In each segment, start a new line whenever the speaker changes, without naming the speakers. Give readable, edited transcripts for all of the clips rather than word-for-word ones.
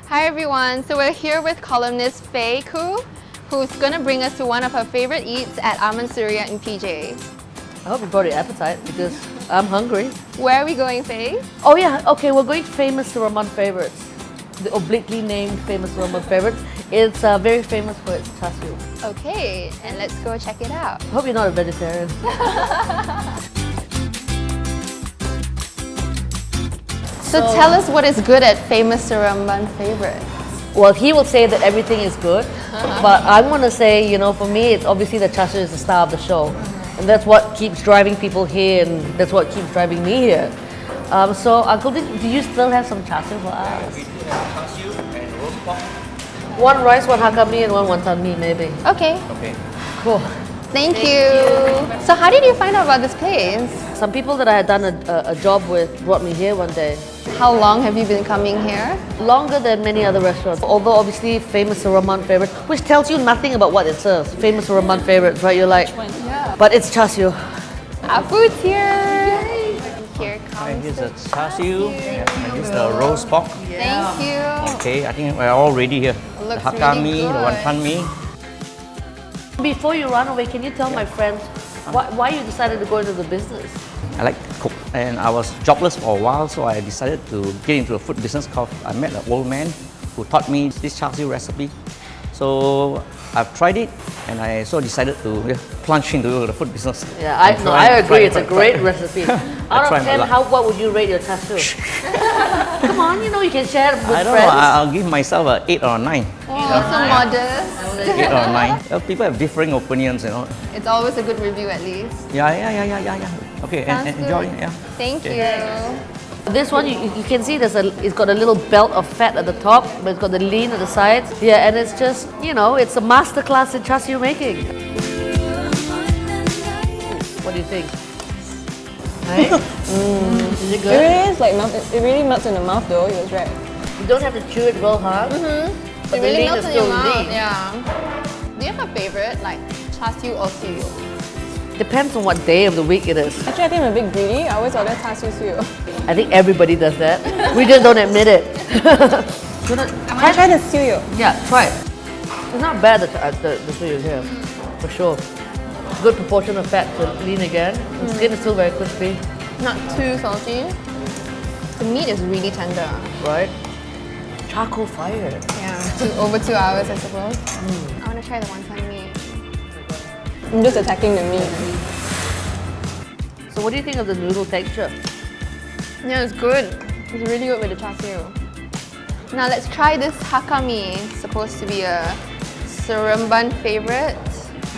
Hi everyone, so we're here with columnist Fay Khoo, who's going to bring us to one of her favorite eats at Aman Suria in PJ.
I hope you brought your appetite because I'm hungry.
Where are we going, Fay?
Oh yeah, okay, we're going to famous Suraman favorites. The obliquely named famous Suraman favorites. It's very famous for its char siu.
Okay, and let's go check it out.
I hope you're not a vegetarian.
So tell us what is good at famous Suraman favorites.
Well, he will say that everything is good, but I'm going to say, you know, for me, it's obviously the char siu is the star of the show. And that's what keeps driving people here, and that's what keeps driving me here. So, Uncle, do you still have some char siu for us?
We do have char siu and roast pork.
One rice, one hakka mee, and one wonton mee, maybe.
Okay,
Okay.
Cool.
thank you. So how did you find out about this place?
Some people that I had done a job with brought me here one day.
How long have you been coming here?
Longer than many other restaurants. Although obviously famous Suraman favorites, which tells you nothing about what it serves. Famous Suraman favorites, right? You're like,
Yeah.
but it's char siu.
Our food's here. Here
And
comes
here's
the
the char siu. Yeah. And here's the roast pork.
Thank you.
Okay, I think we're all ready here.
Looks
The hakka
really
mee, the
good.
wonton mee.
Before you run away, can you tell my friends why you decided to go into the business?
I like to cook, and I was jobless for a while, so I decided to get into a food business. Called I met an old man who taught me this char siu recipe. So I've tried it, and I so decided to plunge into the food business.
Yeah,
And
no,
try-
I agree.
try-
It's a
try-
great
try.
recipe. Out
try
of
my
10,
luck.
what would you rate your char siu? Come on, you know you can share it with
I don't
friends.
know. I'll give myself an 8 or a 9.
Oh, so modest.
8 or a 9. People have differing opinions, you know.
It's always a good review at least.
Yeah. Okay,
Sounds
and enjoy.
good.
Yeah.
Thank
Okay.
you.
This one, you can see it's got a little belt of fat at the top, but it's got the lean at the sides. Yeah, and it's just, you know, it's a masterclass in char siu making. What do you think? Right? Is it
It
good?
really is like it really melts in the mouth though. He was right.
You don't have to chew it real hard. But
It
the
really
lean
melts
is
in your
still
mouth.
lean.
Yeah. Do you have a favorite, like char siu or siu?
Depends on what day of the week it is.
Actually, I think I'm a bit greedy. I always order char siu siu.
I think everybody does that. We just don't admit it.
I want to try the siu.
Yeah, try it. It's not bad, the suyu here, for sure. Good proportion of fat to lean again. The skin is still very crispy,
Not too salty. The meat is really tender.
right? Charcoal fire.
Yeah, over 2 hours, I suppose. I want to try the wonton meat.
I'm just attacking the meat.
So what do you think of the noodle texture?
Yeah, it's good. It's really good with the char siu. Now let's try this hakka mee. Supposed to be a Suraman favorite.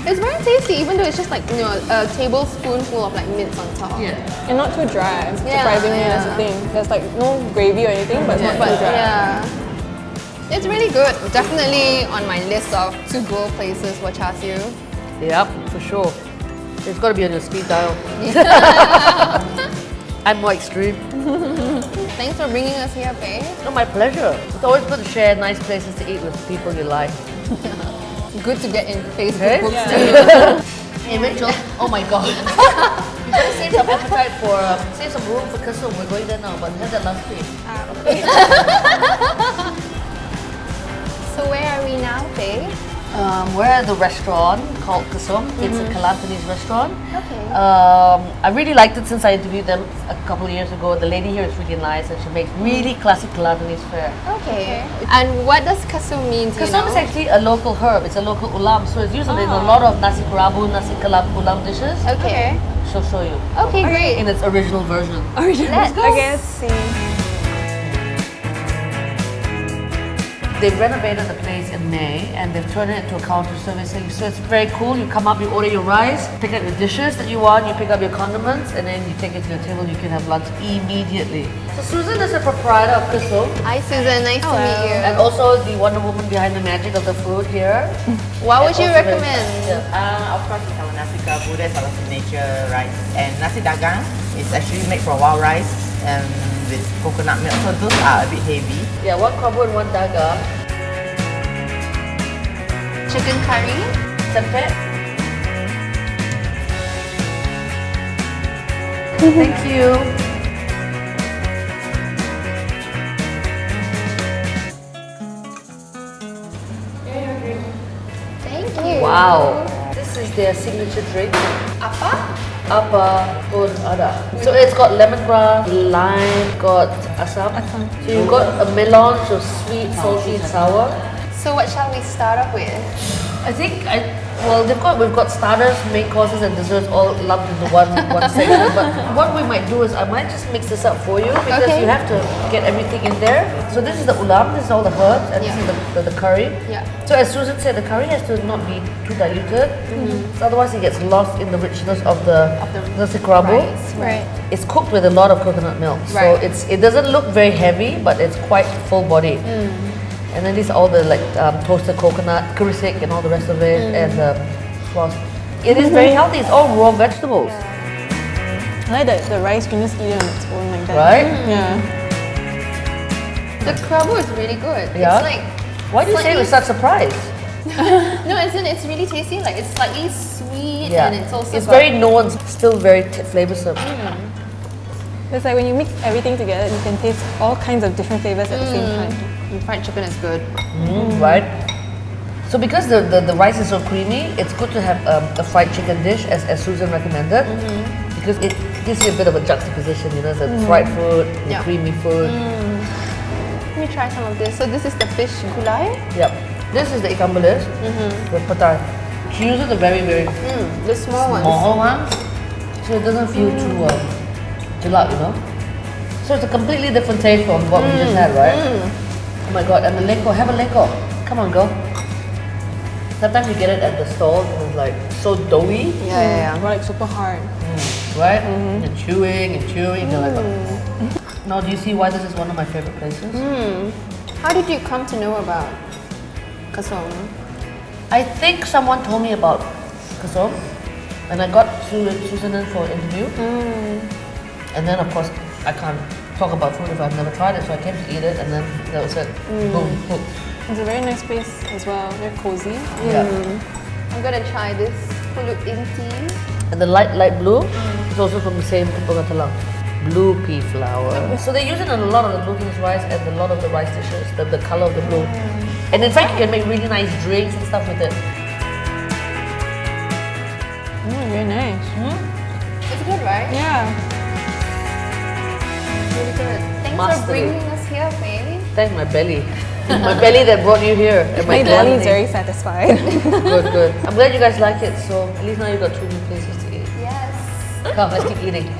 It's very tasty, even though it's just like, you know, a tablespoonful of like mince on top.
And not too dry.
Yeah,
Surprisingly, that's
yeah.
the thing. There's like no gravy or anything, but it's not too dry.
Yeah. It's really good. Definitely on my list of to-go places for char siu.
Yep, for sure. It's got to be on your speed dial. I'm more extreme.
Thanks for bringing us here, Faye.
No, my pleasure. It's always good to share nice places to eat with people you like.
Good to get in Facebook
Okay.
groups.
Hey Rachel, oh my god. You better save some appetite for, save some room for Kasum. We're going there now, but we had that last week.
So where are we now, Faye?
We're at the restaurant called Kasum. It's a Kelantanese restaurant.
Okay.
I really liked it since I interviewed them a couple of years ago. The lady here is really nice and she makes really classic Kelantanese fare.
Okay. And what does kasum mean? Do you
Kasum
know?
is actually a local herb. It's a local ulam, so it's used in a lot of nasi kerabu, nasi kalap ulam dishes.
Okay.
She'll show you
Okay, great.
in its original version.
Let's go.
Okay, let's see.
They've renovated the place in May and they've turned it into a counter servicing. So it's very cool. You come up, you order your rice, pick up your dishes that you want, you pick up your condiments, and then you take it to your table. You can have lunch immediately. So Susan is a proprietor of Kasum
Hi, Susan. Nice to meet you.
and also the Wonder Woman behind the magic of the food here.
What would you
And also very-
recommend?
Yeah.
Of course, it's our nasi kerabu. That's our signature rice. And nasi dagang is actually made from wild rice with coconut milk. So those are a bit heavy.
Yeah, one combo and one daga.
Chicken curry.
Tempeh. Thank you. Wow. This is their signature drink. Apa pun ada. So it's got lemongrass, lime, got asam. So you've got a melange of sweet, salty, and sour.
So what shall we start off with?
I think we've got starters, main courses, and desserts all lumped into one section. But what we might do is I might just mix this up for you because
Okay.
you have to get everything in there. So this is the ulam, this is all the herbs, and this is the curry.
Yeah.
So as Susan said, the curry has to not be too diluted, so otherwise it gets lost in the richness of the nasi kerabu.
Right.
It's cooked with a lot of coconut milk, so
Right.
it doesn't look very heavy, but it's quite full bodied. And then these are all the toasted coconut, kurisik and all the rest of it, and the sauce. It is very healthy. It's all raw vegetables,
I like that the rice can just eat it on its own like that.
right?
Yeah.
The kerabu is really good.
Yeah.
It's like
Why do you say it with such surprise?
no, it's really tasty. Like it's slightly sweet
Yeah,
and it's also
it's
got-
very nuanced, still very flavoursome.
It's like when you mix everything together, you can taste all kinds of different flavors at the same time.
And fried chicken is good.
Right? So because the rice is so creamy, it's good to have a fried chicken dish as Susan recommended because it gives you a bit of a juxtaposition, you know, the fried food, the
Yeah.
creamy food.
Let me try some of this. So this is the fish gulai.
Yep. This is the ikan bilis with patai. She uses the very, very
The small ones.
small one, so it doesn't feel too gelap, you know. So it's a completely different taste from what we just had, right? Oh my god, and the leko, have a leko. Come on, girl. Sometimes you get it at the stall and it's like so doughy,
Yeah.
Or like super hard.
right? And chewing and chewing. You're like, now do you see why this is one of my favorite places?
How did you come to know about Kasong?
I think someone told me about Kasong and I got Susan in for an interview. And then of course I can't talk about food if I've never tried it, so I came to eat it and then that was it. Boom, hooked.
It's a very nice place as well, very cozy.
Yeah.
I'm gonna try this pulut inti.
And the light blue is also from the same Kapunga Talang. Blue pea flour. So they use it in a lot of the glutinous rice and a lot of the rice dishes, the color of the blue. And in fact, you can make really nice drinks and stuff with it.
Very nice.
It's good, right?
Yeah.
Really good. Thanks
Mastery.
for bringing us here, Faye.
Thank my belly. My belly that brought you here. And
My belly is
gluttony.
very satisfied.
Good. I'm glad you guys like it. So at least now you've got 2 new places to eat.
Yes.
Come, let's keep eating.